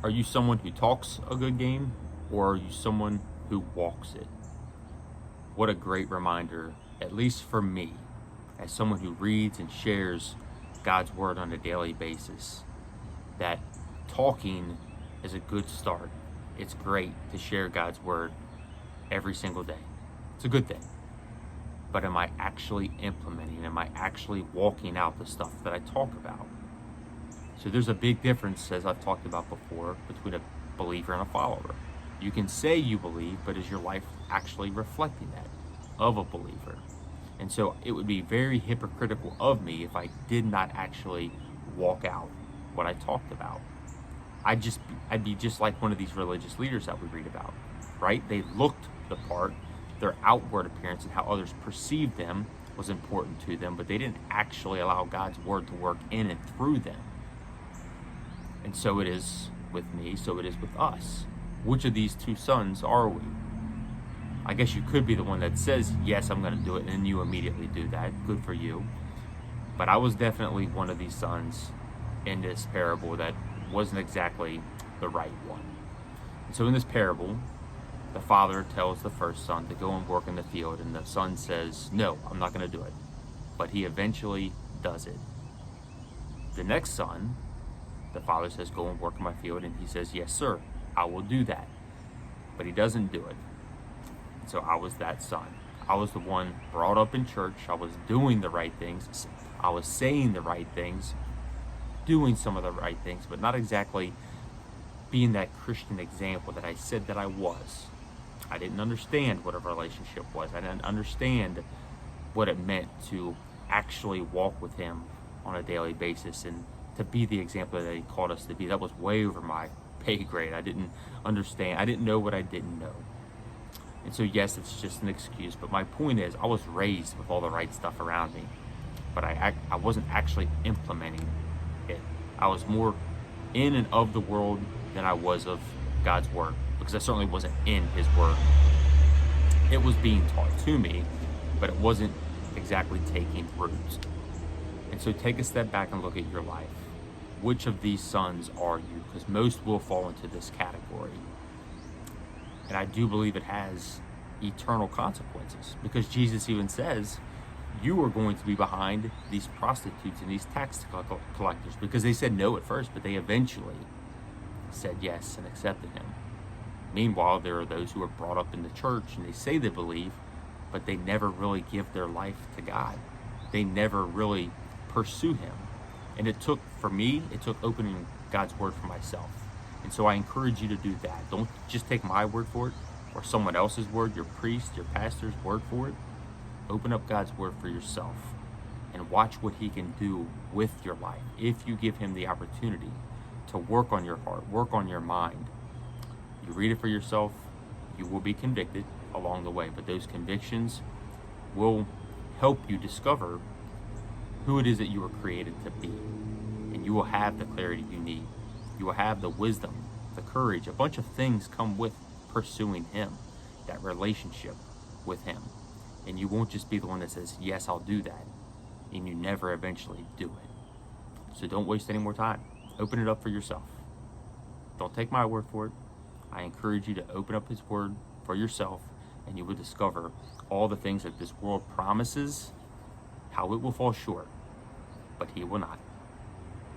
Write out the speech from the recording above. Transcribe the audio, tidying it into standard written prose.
Are you someone who talks a good game, or are you someone who walks it? What a great reminder, at least for me, as someone who reads and shares God's word on a daily basis, that talking is a good start. It's great to share God's word every single day. It's a good thing. But am I actually implementing? Am I actually walking out the stuff that I talk about? So there's a big difference, as I've talked about before, between a believer and a follower. You can say you believe, but is your life actually reflecting that of a believer? And so it would be very hypocritical of me if I did not actually walk out what I talked about. I'd be just like one of these religious leaders that we read about, right? They looked the part, their outward appearance and how others perceived them was important to them, but they didn't actually allow God's word to work in and through them. And so it is with me, so it is with us. Which of these two sons are we? I guess you could be the one that says, yes, I'm going to do it, and then you immediately do that. Good for you. But I was definitely one of these sons in this parable that wasn't exactly the right one. And so in this parable, the father tells the first son to go and work in the field, and the son says, no, I'm not going to do it. But he eventually does it. The next son, the father says, go and work in my field, and he says, yes, sir, I will do that. But he doesn't do it. And so I was that son. I was the one brought up in church. I was doing the right things. I was saying the right things, doing some of the right things, but not exactly being that Christian example that I said that I was. I didn't understand what a relationship was. I didn't understand what it meant to actually walk with him on a daily basis and to be the example that he called us to be. That was way over my pay grade. I didn't understand. I didn't know what I didn't know. And so yes, it's just an excuse, but my point is I was raised with all the right stuff around me, but I wasn't actually implementing it. I was more in and of the world than I was of God's word, because I certainly wasn't in his word. It was being taught to me, but it wasn't exactly taking root. And so take a step back and look at your life. Which of these sons are you? Because most will fall into this category. And I do believe it has eternal consequences, because Jesus even says you are going to be behind these prostitutes and these tax collectors, because they said no at first, but they eventually said yes and accepted him. Meanwhile, there are those who are brought up in the church and they say they believe, but they never really give their life to God. They never really pursue him. And it took opening God's word for myself. And so I encourage you to do that. Don't just take my word for it or someone else's word, your priest, your pastor's word for it. Open up God's word for yourself and watch what he can do with your life if you give him the opportunity to work on your heart, work on your mind. You read it for yourself, you will be convicted along the way, but those convictions will help you discover who it is that you were created to be. And you will have the clarity you need. You will have the wisdom, the courage. A bunch of things come with pursuing him, that relationship with him. And you won't just be the one that says, yes, I'll do that, and you never eventually do it. So don't waste any more time. Open it up for yourself. Don't take my word for it. I encourage you to open up his word for yourself, and you will discover all the things that this world promises, how it will fall short, but he will not.